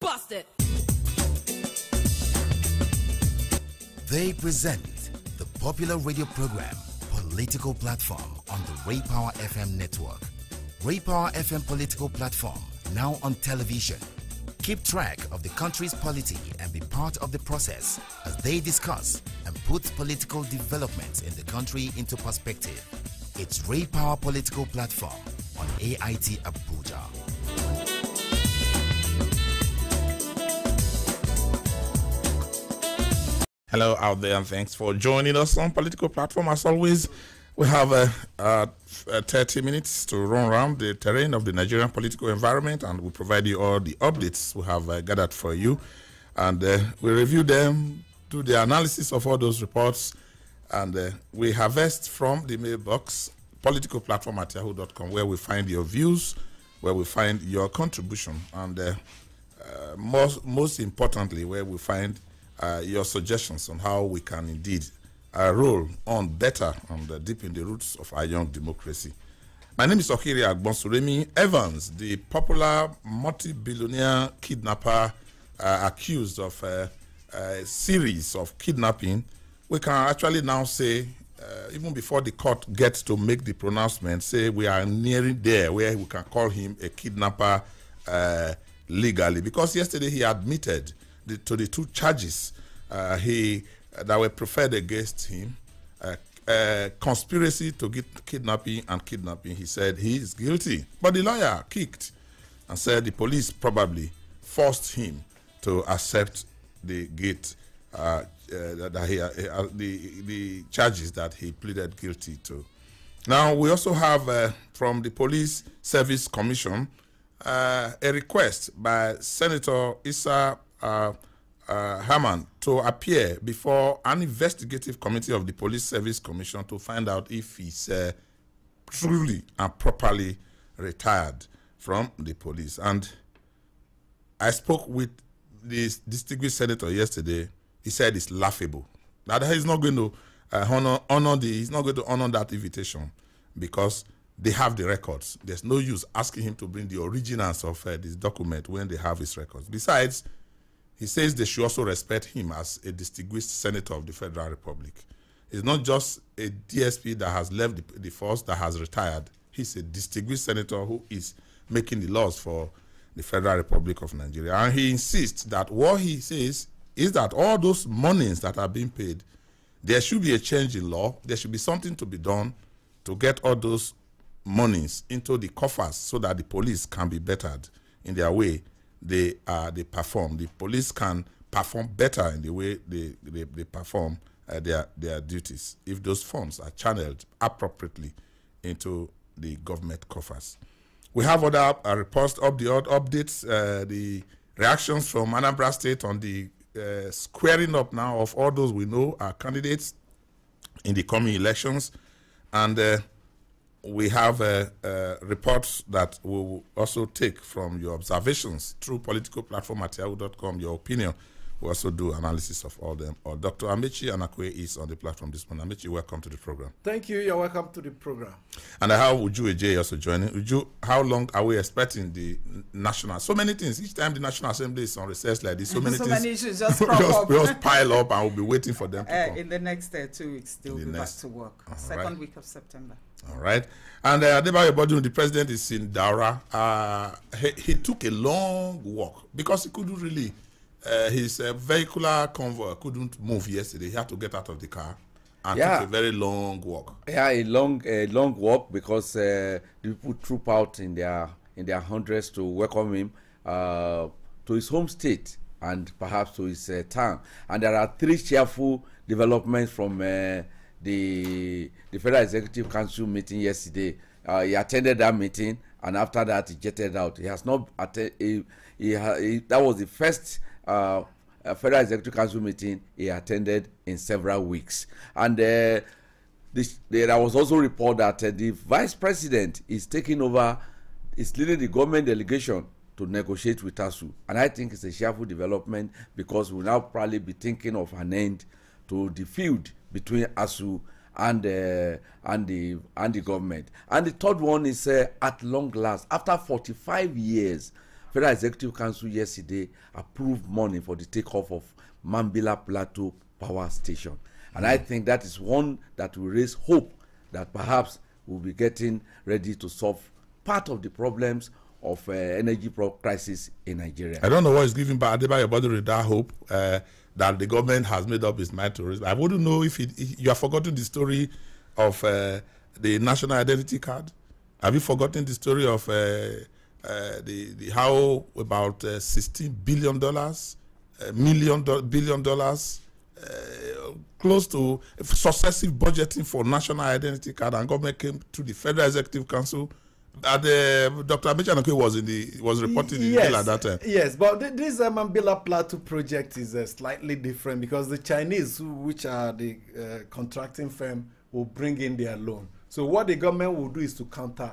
Bust it. They present the popular radio program Political Platform on the Ray Power FM network. Ray Power FM Political Platform, now on television. Keep track of the country's polity and be part of the process as they discuss and put political developments in the country into perspective. It's Ray Power Political Platform on AIT Abuja. Hello out there, and thanks for joining us on Political Platform. As always, we have 30 minutes to run around the terrain of the Nigerian political environment, and we provide you all the updates we have gathered for you. And we review them, do the analysis of all those reports, and we harvest from the mailbox, politicalplatform@yahoo.com, where we find your views, where we find your contribution, and most importantly, where we find your suggestions on how we can indeed roll on better and deepen the roots of our young democracy. My name is Okiri Agbonsuremi Evans, the popular multi-billionaire kidnapper accused of a series of kidnapping. We can actually now say, even before the court gets to make the pronouncement, say we are nearing there where we can call him a kidnapper legally, because yesterday he admitted to the two charges that were preferred against him, conspiracy to get kidnapping and kidnapping. He said he is guilty, but the lawyer kicked and said the police probably forced him to accept the the charges that he pleaded guilty to. Now we also have from the Police Service Commission a request by Senator Issa Haman to appear before an investigative committee of the Police Service Commission to find out if he's truly and properly retired from the police. And I spoke with this distinguished senator yesterday. He said it's laughable that he's not going to he's not going to honor that invitation because they have the records. There's no use asking him to bring the originals of this document when they have his records. Besides, he says they should also respect him as a distinguished senator of the Federal Republic. He's not just a DSP that has left the force, that has retired. He's a distinguished senator who is making the laws for the Federal Republic of Nigeria. And he insists that what he says is that all those monies that are being paid, there should be a change in law. There should be something to be done to get all those monies into the coffers so that the police can be bettered in their way they perform. The police can perform better in the way they perform their duties if those funds are channeled appropriately into the government coffers. We have other reports of the odd updates, the reactions from Anambra State on the squaring up now of all those we know are candidates in the coming elections, and we have reports that we will also take from your observations through politicalplatform@yahoo.com, your opinion. We also do analysis of all them. Dr. Amechi Anakwe is on the platform this morning. Amechi, welcome to the program. Thank you. You're welcome to the program. And I have Uju Ejay also joining. Uju, how long are we expecting the national? So many things. Each time the National Assembly is on recess like this, so many issues just crop up. We just pile up and we'll be waiting for them to come. In the next 2 weeks, they'll be back to work. Second week of September. All right. And Adebayo Bodun, the president, is in Daura. He took a long walk because he couldn't really, his vehicular convoy couldn't move yesterday. He had to get out of the car and took a very long walk. Yeah, a long walk because the people troop out in their hundreds to welcome him to his home state and perhaps to his town. And there are 3 cheerful developments from the Federal Executive Council meeting yesterday. He attended that meeting, and after that he jetted out. He has not attended. That was the first Federal Executive Council meeting he attended in several weeks. And there was also a report that the Vice President is taking over, is leading the government delegation to negotiate with ASU. And I think it's a cheerful development because we'll now probably be thinking of an end to the feud between ASU and the government. And the third one is at long last, after 45 years, Federal Executive Council yesterday approved money for the takeoff of Mambila Plateau Power Station. And I think that is one that will raise hope that perhaps we'll be getting ready to solve part of the problems of energy crisis in Nigeria. I don't know what is giving Adebayo Bodori that hope that the government has made up its mind to raise. I wouldn't know if you have forgotten the story of the national identity card. Have you forgotten the story of the how about $16 billion, billion dollars, close to successive budgeting for national identity card, and government came to the Federal Executive Council. Dr. Abichanokwe was reporting the deal at that time. Yes, but this Mambila Plateau project is slightly different because the Chinese, which are the contracting firm, will bring in their loan. So what the government will do is to counter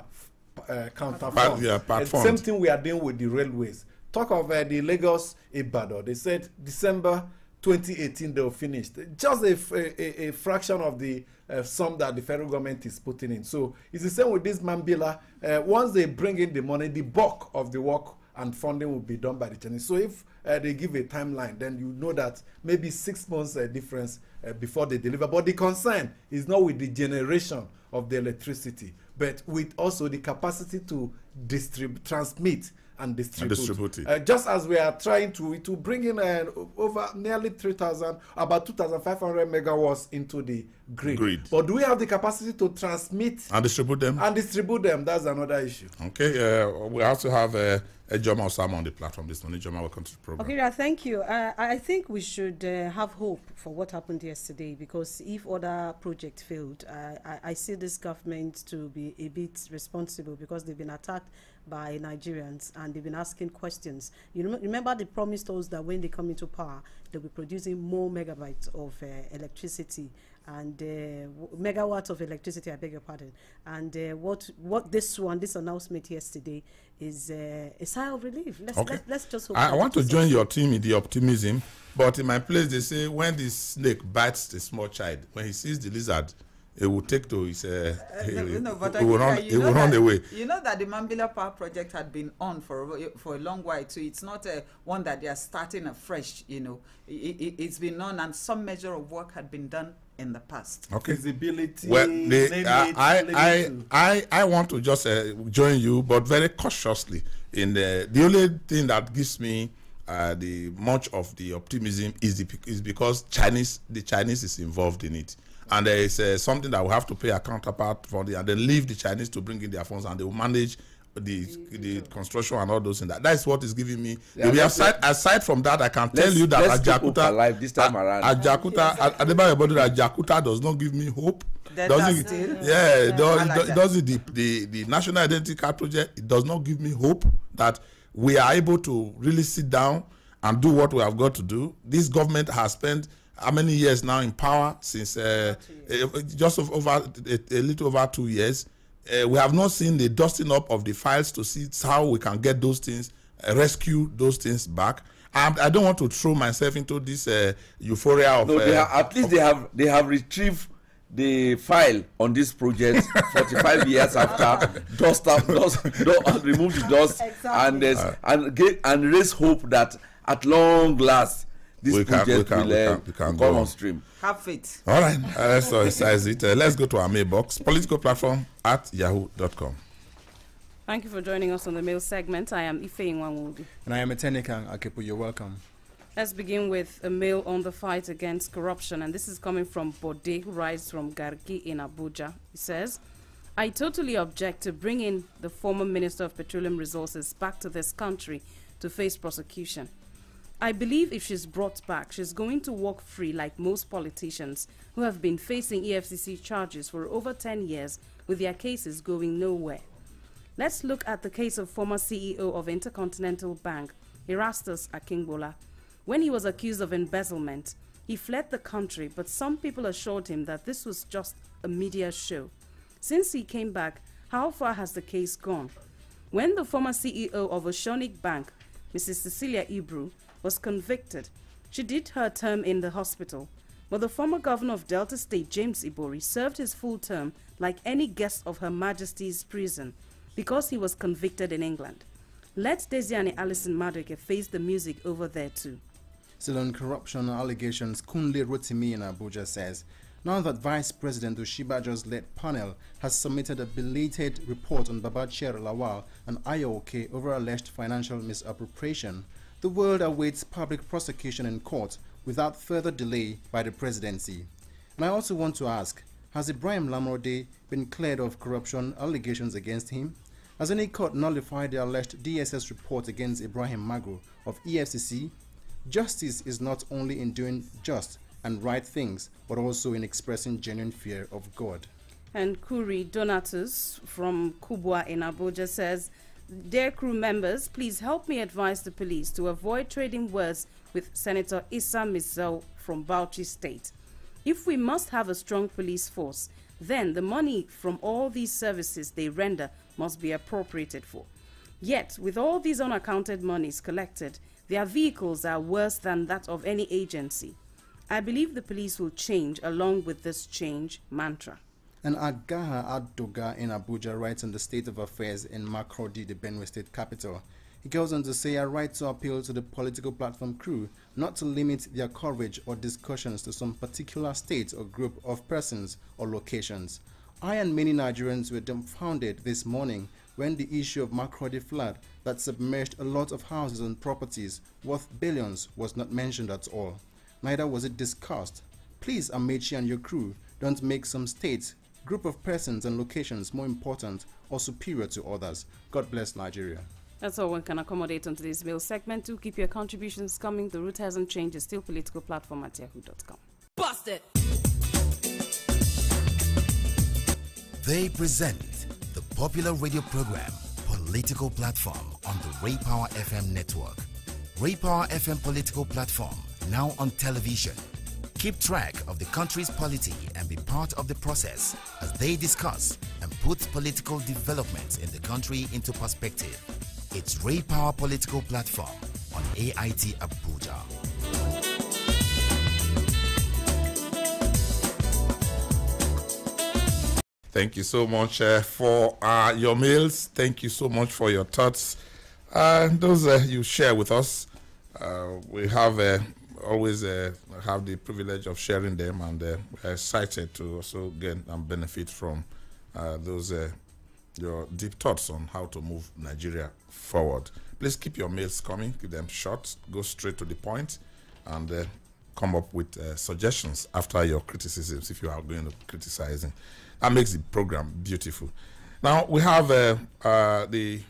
fund. Same thing we are doing with the railways. Talk of the Lagos Ibadan. They said December 2018 they will finish. Just a fraction of the sum that the federal government is putting in. So it's the same with this Mambila. Once they bring in the money, the bulk of the work and funding will be done by the Chinese. So if they give a timeline, then you know that maybe 6 months difference before they deliver. But the concern is not with the generation of the electricity, but with also the capacity to transmit and distribute it. Just as we are trying to bring in over nearly 3,000, about 2,500 megawatts into the grid. But do we have the capacity to transmit and distribute them? That's another issue. Okay, we also have Ejoma Osama on the platform this morning. Ejoma, welcome to the program. Okay, thank you. I think we should have hope for what happened yesterday, because if other projects failed, I see this government to be a bit responsible, because they've been attacked by Nigerians and they've been asking questions. You remember they promised us that when they come into power, they'll be producing more megabytes of electricity and megawatts of electricity, I beg your pardon. And what this announcement yesterday is a sigh of relief. Let's just hope. I want to join your team in the optimism, but in my place they say when the snake bites the small child, when he sees the lizard, it will take to his he will run away. You know that the Mambila Power Project had been on for a long while, so it's not one that they are starting afresh. You know, it's been on, and some measure of work had been done in the past. Okay. Visibility. Well, I want to just join you, but very cautiously. In the only thing that gives me the much of the optimism is because the Chinese is involved in it. And there is something that we have to pay a counterpart for, and then leave the Chinese to bring in their funds, and they will manage the construction and all those things. That's what is giving me. Aside from that, I can tell you that Ajakuta does not give me hope. The National Identity Card Project, it does not give me hope that we are able to really sit down and do what we have got to do. This government has spent how many years now in power? Since just over a little over 2 years. We have not seen the dusting up of the files to see how we can get those things, rescue those things back. I don't want to throw myself into this euphoria of. No, at least they have retrieved the file on this project 45 years after, remove the dust, exactly. and raise hope that at long last this project will come on stream. Have faith. All right, let's exercise it. Let's go to our mailbox, political platform at yahoo.com. Thank you for joining us on the mail segment. I am Ife Inwanwudi. And I am Etenika Akepu. You're welcome. Let's begin with a mail on the fight against corruption. And this is coming from Bode, who writes from Garki in Abuja. He says, I totally object to bringing the former Minister of Petroleum Resources back to this country to face prosecution. I believe if she's brought back, she's going to walk free like most politicians who have been facing EFCC charges for over 10 years with their cases going nowhere. Let's look at the case of former CEO of Intercontinental Bank, Erastus Akingbola. When he was accused of embezzlement, he fled the country, but some people assured him that this was just a media show. Since he came back, how far has the case gone? When the former CEO of Oceanic Bank, Mrs. Cecilia Ibru, was convicted, she did her term in the hospital, but the former governor of Delta State, James Ibori, served his full term like any guest of Her Majesty's prison because he was convicted in England. Let Desiani Alison Madueke face the music over there too. Still on corruption allegations, Kunle Rotimi in Abuja says, now that Vice President Oshibajo's led panel has submitted a belated report on Babachir Lawal and Ayoke over alleged financial misappropriation, the world awaits public prosecution in court without further delay by the presidency. And I also want to ask, has Ibrahim Lamrode been cleared of corruption allegations against him? Has any court nullified the alleged DSS report against Ibrahim Magro of EFCC? Justice is not only in doing just and right things, but also in expressing genuine fear of God. And Kuri Donatus from Kubwa in Abuja says, dear crew members, please help me advise the police to avoid trading words with Senator Issa MISAU from Bauchi State. If we must have a strong police force, then the money from all these services they render must be appropriated for. Yet, with all these unaccounted monies collected, their vehicles are worse than that of any agency. I believe the police will change along with this change mantra. And Agaha Adoga in Abuja writes on the state of affairs in Makurdi, the Benue State capital. He goes on to say, I write to appeal to the political platform crew not to limit their coverage or discussions to some particular state or group of persons or locations. I and many Nigerians were dumbfounded this morning when the issue of Makurdi flood that submerged a lot of houses and properties worth billions was not mentioned at all. Neither was it discussed. Please, Amechi and your crew, don't make some states, group of persons and locations more important or superior to others. God bless Nigeria. That's all one can accommodate on today's mail segment. Do keep your contributions coming. The route hasn't changed. It's still political platform at yahoo.com. Busted! They present the popular radio program Political Platform on the Ray Power FM network. Ray Power FM Political Platform, now on television. Keep track of the country's polity and be part of the process as they discuss and put political developments in the country into perspective. It's Ray Power Political Platform on AIT Abuja. Thank you so much for your mails. Thank you so much for your thoughts. Those you share with us. We have always have the privilege of sharing them, and we're excited to also gain and benefit from those your deep thoughts on how to move Nigeria forward. Please keep your mails coming, keep them short, go straight to the point, and come up with suggestions after your criticisms if you are going to be criticizing. That makes the program beautiful. Now we have the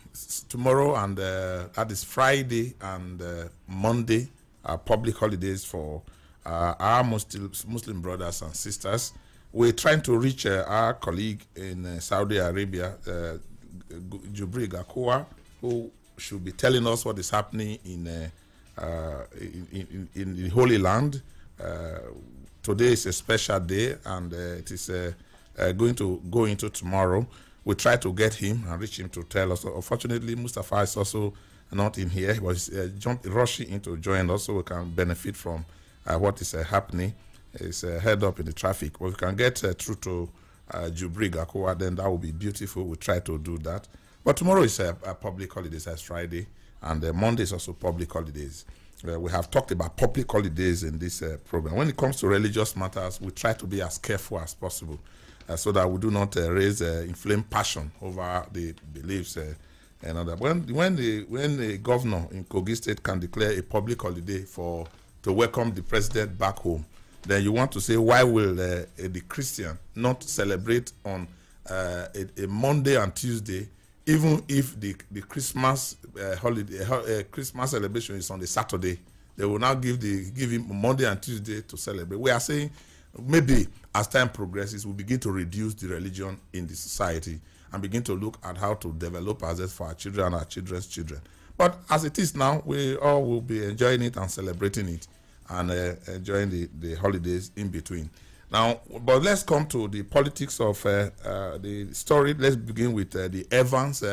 tomorrow and that is Friday and Monday are public holidays for our Muslim brothers and sisters. We're trying to reach our colleague in Saudi Arabia, Jubri Gakoua, who should be telling us what is happening in the Holy Land. Today is a special day, and it is going to go into tomorrow. We try to get him and reach him to tell us. Unfortunately, Mustafa is also not in here. He was rushing in to join us so we can benefit from what is happening. It's head up in the traffic. If we can get through to Jubri Gakoua, then that will be beautiful. We'll try to do that. But tomorrow is a public holidays, as Friday, and Monday is also public holidays. We have talked about public holidays in this program. When it comes to religious matters, we try to be as careful as possible so that we do not raise inflamed passion over the beliefs and other. When the governor in Kogi State can declare a public holiday to welcome the president back home, then you want to say, why will the Christian not celebrate on a Monday and Tuesday, even if the Christmas holiday, Christmas celebration is on the Saturday? They will now give him Monday and Tuesday to celebrate. We are saying maybe as time progresses, we begin to reduce the religion in the society and begin to look at how to develop ourselves for our children and our children's children. But as it is now, we all will be enjoying it and celebrating it and enjoying the holidays in between. Now, but let's come to the politics of the story. Let's begin with the Evans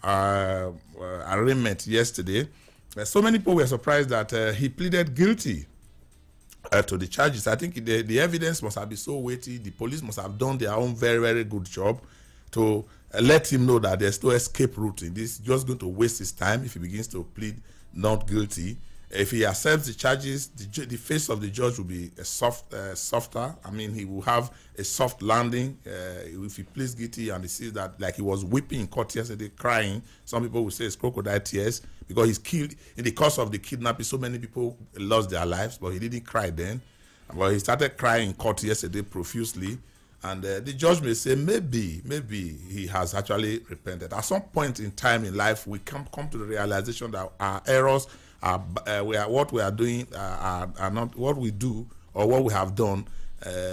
arraignment yesterday. So many people were surprised that he pleaded guilty to the charges. I think the evidence must have been so weighty. The police must have done their own very, very good job to let him know that there's no escape route in this. He's just going to waste his time if he begins to plead not guilty. If he accepts the charges, the face of the judge will be softer. I mean, he will have a soft landing. If he pleads guilty and he sees that, like he was weeping in court yesterday, crying, some people will say it's crocodile tears because he's killed. In the course of the kidnapping, so many people lost their lives, but he didn't cry then. But he started crying in court yesterday profusely. And the judge may say, maybe he has actually repented. At some point in time in life, we come to the realization that our errors what we are doing are not what we do or what we have done.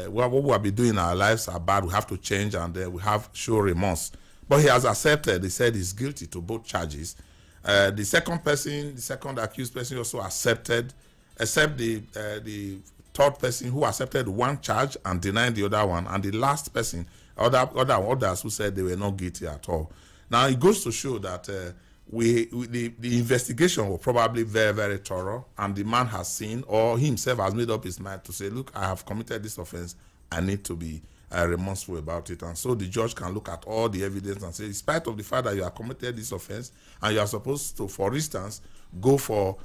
What we have been doing in our lives are bad. We have to change, and we have show remorse. But he has accepted. He said he's guilty to both charges. The second accused person also accepted, except the third person who accepted one charge and denied the other one, and the last person, others who said they were not guilty at all. Now it goes to show that the investigation was probably very, very thorough, and the man has seen, or he himself has made up his mind to say, look, I have committed this offense, I need to be remorseful about it. And so the judge can look at all the evidence and say, in spite of the fact that you have committed this offense and you are supposed to, for instance, go for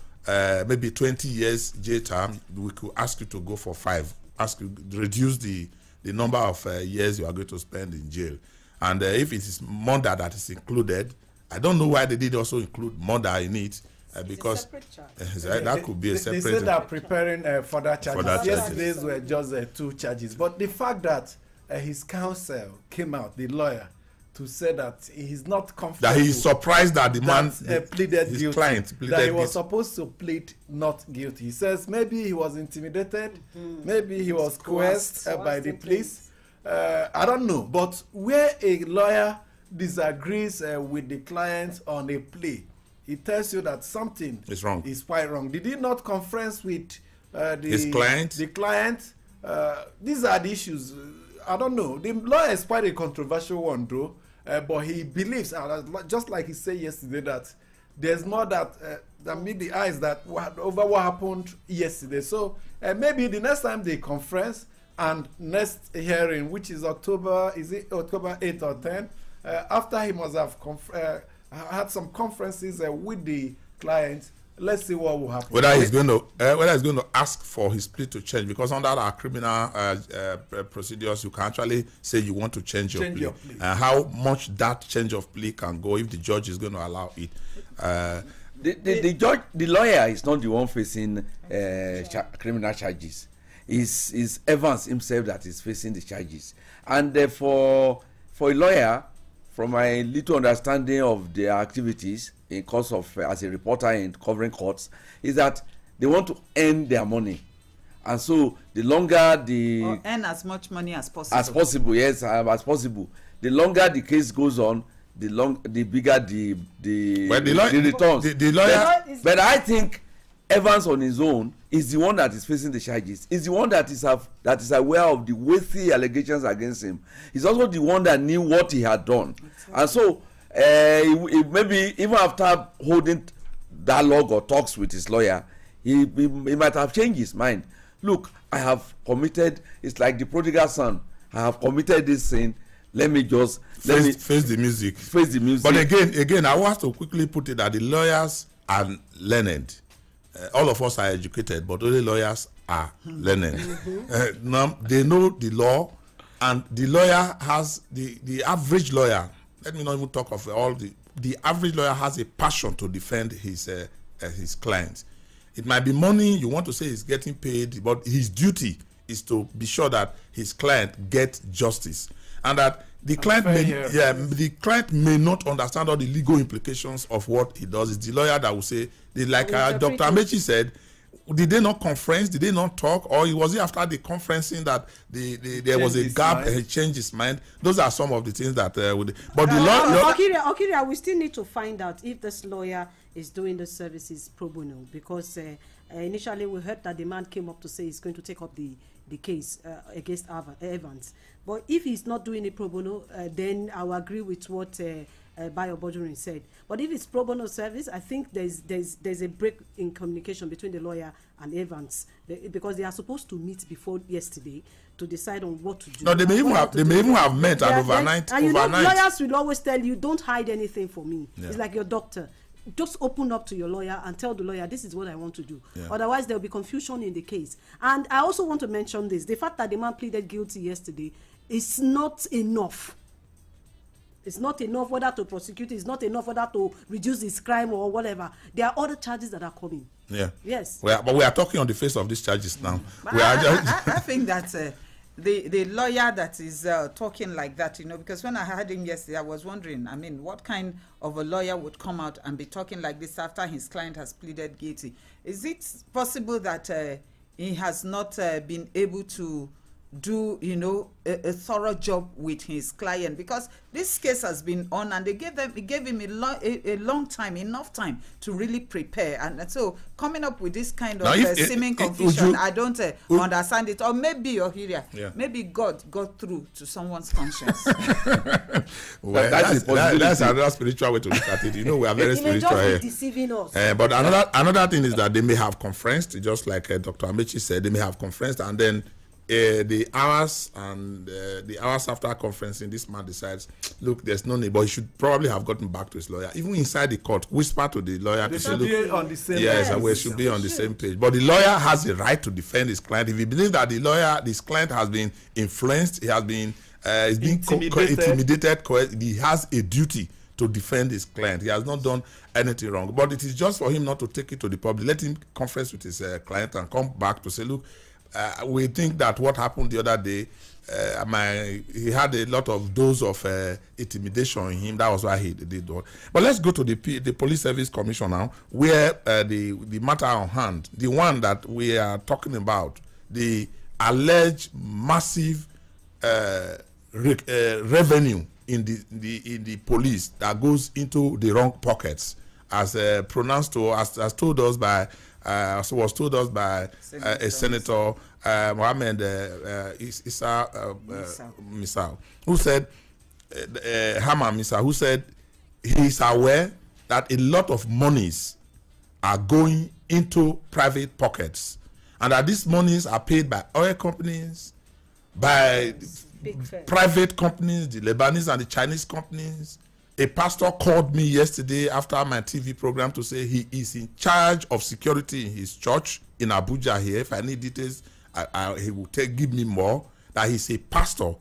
maybe 20 years jail term, we could ask you to go for 5, ask you to reduce the number of years you are going to spend in jail. And if it is murder that is included, I don't know why they did also include murder in it, because that could be a separate. They said they're preparing further charges. Yesterday's were just 2 charges. But the fact that his counsel came out, the lawyer, to say that he's not comfortable. That he's surprised that the man pleaded his guilty. Client pleaded that he was supposed to plead not guilty. He says maybe he was intimidated, maybe he was coerced by the police. I don't know. But where a lawyer disagrees with the client on a plea, it tells you that something is wrong. Is quite wrong. Did he not conference with his client? The client. These are the issues. I don't know. The lawyer is quite a controversial one, though. But he believes, just like he said yesterday, that there's more that meet the eyes that over what happened yesterday. So maybe the next time they conference and next hearing, which is October 8th or 10th, after he must have had some conferences with the client, let's see what will happen. Whether he's going to ask for his plea to change, because under our criminal procedures, you can actually say you want to change your plea. How much that change of plea can go if the judge is going to allow it. The lawyer is not the one facing criminal charges. It's Evans himself that is facing the charges. And for a lawyer, from my little understanding of their activities in course of as a reporter in covering courts, is that they want to earn their money, and so the longer or earn as much money as possible. As possible. The longer the case goes on, the bigger the returns. The lawyer, but I think Evans on his own is the one that is facing the charges. Is the one that is aware of the weighty allegations against him. He's also the one that knew what he had done. Exactly. And so maybe even after holding dialogue or talks with his lawyer, he might have changed his mind. Look, I have committed. It's like the prodigal son. I have committed this sin. Let me face the music. Face the music. But again, I want to quickly put it that the lawyers are learned. All of us are educated, but only lawyers are learned. They know the law, and the lawyer has the average lawyer. Let me not even talk of all the average lawyer has a passion to defend his clients. It might be money you want to say he's getting paid, but his duty is to be sure that his client gets justice, and that the client may not understand all the legal implications of what he does. It's the lawyer that will say, like Dr. Amechi said, did they not conference? Did they not talk? Or was it after the conferencing that there was a gap and he changed his mind? Those are some of the things that would. But the law. Okiria, we still need to find out if this lawyer is doing the services pro bono, because initially we heard that the man came up to say he's going to take up the case against Evans. But if he's not doing it pro bono, then I will agree with what Bayo Bodurin said. But if it's pro bono service, I think there's a break in communication between the lawyer and Evans, because they are supposed to meet before yesterday to decide on what to do. No, they may even have met and overnight. And you know, lawyers will always tell you, don't hide anything for me. Yeah. It's like your doctor. Just open up to your lawyer and tell the lawyer, this is what I want to do. Yeah. Otherwise, there will be confusion in the case. And I also want to mention this. The fact that the man pleaded guilty yesterday is not enough. It's not enough whether to prosecute, it's not enough whether to reduce his crime or whatever. There are other charges that are coming. Yeah. Yes. But we are talking on the face of these charges now. I think that the lawyer that is talking like that, you know, because when I heard him yesterday, I was wondering, I mean, what kind of a lawyer would come out and be talking like this after his client has pleaded guilty? Is it possible that he has not been able to do, you know, a thorough job with his client? Because this case has been on, and they gave him a long time, enough time to really prepare, and so coming up with this kind of seeming confusion, I don't understand it. Or maybe maybe God got through to someone's conscience. Well, that's another spiritual way to look at it. You know, we are very spiritual here. Deceiving us. But another thing is that they may have conferenced, just like Dr. Amechi said, they may have conferenced, and then the hours after conferencing, this man decides, look, there's no need, but he should probably have gotten back to his lawyer, even inside the court, whisper to the lawyer to say, look, on the same yes, we should be on the same page. But the lawyer has the right to defend his client. If he believes that this client has been influenced, he has been intimidated, he has a duty to defend his client. He has not done anything wrong, but it is just for him not to take it to the public. Let him conference with his client and come back to say, look, we think that what happened the other day, he had a lot of dose of intimidation in him. That was why he did that. But let's go to the Police Service Commission now, where the matter on hand, the one that we are talking about, the alleged massive revenue in the police that goes into the wrong pockets, as told us by a senator, Mohammed MISAU, who said, who said he is aware that a lot of monies are going into private pockets, and that these monies are paid by oil companies, by private companies, the Lebanese and the Chinese companies. A pastor called me yesterday after my TV program to say he is in charge of security in his church in Abuja here. If I need details, he will give me more. That he's a pastor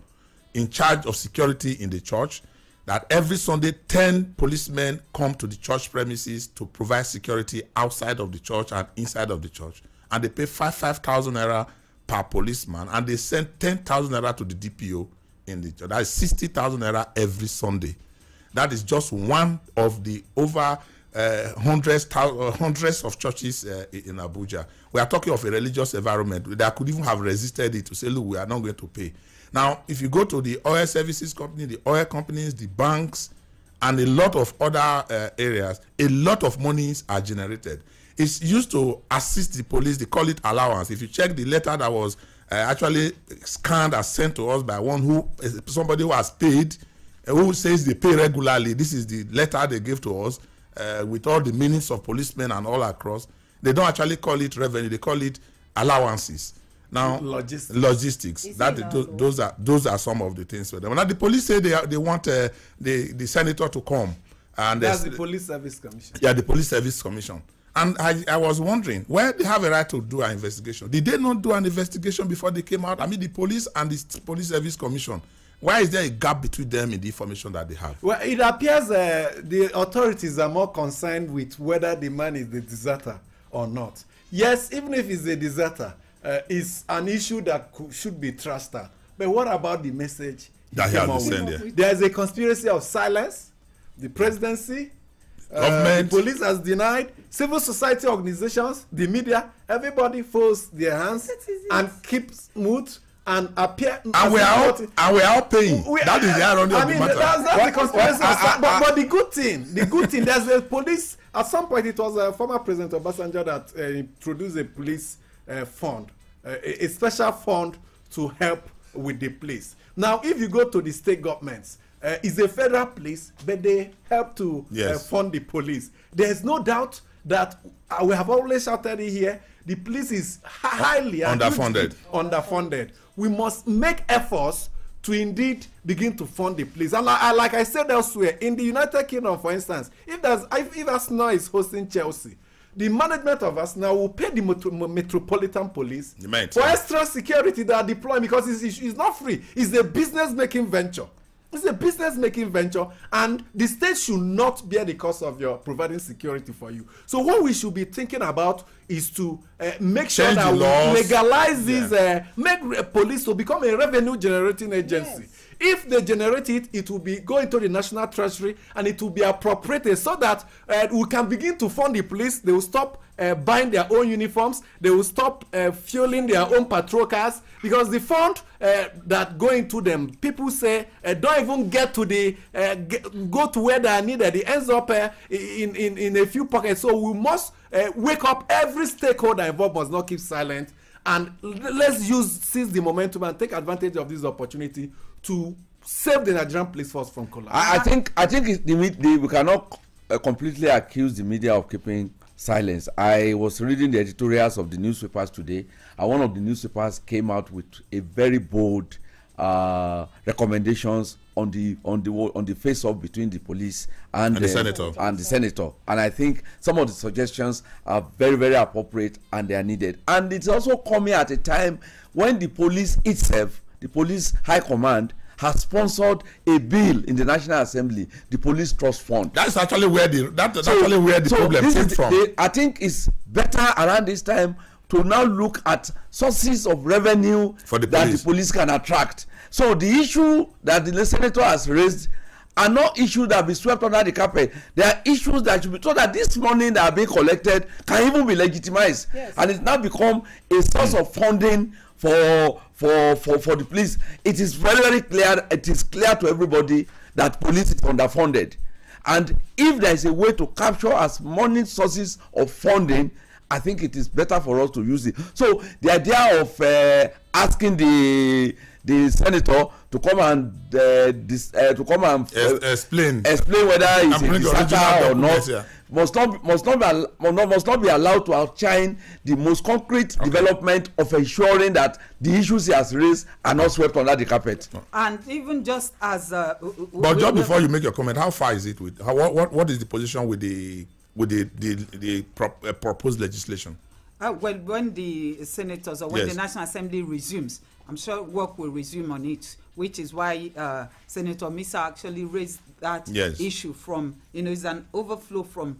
in charge of security in the church. That every Sunday, 10 policemen come to the church premises to provide security outside of the church and inside of the church. And they pay 5,000 naira per policeman. And they send 10,000 naira to the DPO in the church. That is 60,000 naira every Sunday. That is just one of the over hundreds of churches in Abuja. We are talking of a religious environment that could even have resisted it to say, look, we are not going to pay. Now, if you go to the oil services company, the oil companies, the banks, and a lot of other areas, a lot of monies are generated. It's used to assist the police. They call it allowance. If you check the letter that was actually scanned and sent to us by somebody who has paid, who says they pay regularly. This is the letter they gave to us with all the meanings of policemen and all across. They don't actually call it revenue; they call it allowances. Now, logistics. Those are some of the things for them. Now, the police say they want the senator to come, and that's the Police Service Commission. Yeah, the Police Service Commission. And I was wondering, where they have a right to do an investigation? Did they not do an investigation before they came out? I mean, the police and the Police Service Commission. Why is there a gap between them in the information that they have? Well, it appears the authorities are more concerned with whether the man is the deserter or not. Yes, even if he's a deserter, it's an issue that should be trusted. But what about the message that he has to send there? There is a conspiracy of silence. The presidency, government, the police has denied, civil society organizations, the media, everybody folds their hands and keeps mute. And appear, and we are all paying. That is the irony of the matter. That's the conspiracy. But the good thing, there's a police. At some point, it was a former President Obasanjo that introduced a police fund, a special fund to help with the police. Now, if you go to the state governments, is a federal police, but they help to fund the police. There is no doubt that we have always shouted it here. The police is highly underfunded. We must make efforts to indeed begin to fund the police. And like I said elsewhere, in the United Kingdom, for instance, if Arsenal is hosting Chelsea, the management of Arsenal will pay the Metropolitan Police for extra security they are deploying, because it's not free. It's a business-making venture. It's a business-making venture, and the state should not bear the cost of your providing security for you. So what we should be thinking about is to make sure that we legalize this, make police to become a revenue-generating agency. Yes. If they generate it, it will be going to the National Treasury, and it will be appropriated so that we can begin to fund the police. They will stop buying their own uniforms. They will stop fueling their own patrol cars, because the fund that go into them, people say don't even get to the go to where they are needed. It ends up in a few pockets. So we must wake up. Every stakeholder involved must not keep silent, and let's seize the momentum and take advantage of this opportunity to save the Nigerian police force from collapse. I think we cannot completely accuse the media of keeping silence. I was reading the editorials of the newspapers today, and one of the newspapers came out with a very bold recommendations on the face-off between the police and the senator. And I think some of the suggestions are very, very appropriate, and they are needed. And it's also coming at a time when the police itself, the police high command, has sponsored a bill in the National Assembly, the Police Trust Fund. That's actually where the problem came from. I think it's better around this time to now look at sources of revenue that the police can attract. So the issue that the senator has raised are not issues that be swept under the carpet. There are issues that should be, so that this money that are being collected can even be legitimized. Yes. And it's now become a source of funding for the police. It is very, very clear. It is clear to everybody that police is underfunded, and if there is a way to capture as many sources of funding, I think it is better for us to use it. So the idea of asking the senator to come and explain whether it's a disaster or not, must not be allowed to outshine the most concrete development of ensuring that the issues he has raised are not swept under the carpet. And even just as but just before you make your comment, how far is it with what is the position with the proposed legislation? Well, when the senators or when the National Assembly resumes, I'm sure work will resume on it, which is why Senator MISAU actually raised that issue from, it's an overflow from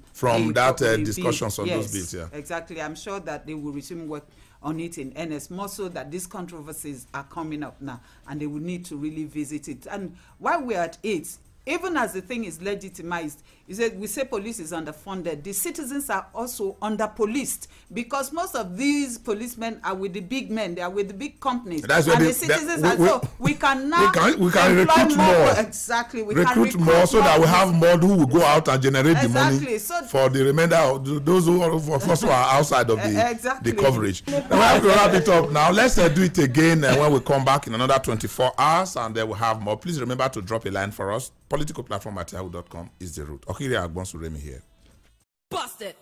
that discussions on those bills. Yeah, exactly. I'm sure that they will resume work on it in earnest, more so that these controversies are coming up now, and they will need to really visit it. And while we're at it, even as the thing is legitimized, we say police is underfunded. The citizens are also under-policed, because most of these policemen are with the big men. They are with the big companies. That's and the citizens are so we can now we can recruit more. Exactly, we recruit can more so that we have more who will go out and generate the money for the remainder of those who are outside of the coverage. We have to wrap it up now. Let's do it again when we come back in another 24 hours, and then we'll have more. Please remember to drop a line for us. Politicalplatform@yahoo.com is the route. Okiri Agbonsuremi here. Bust it.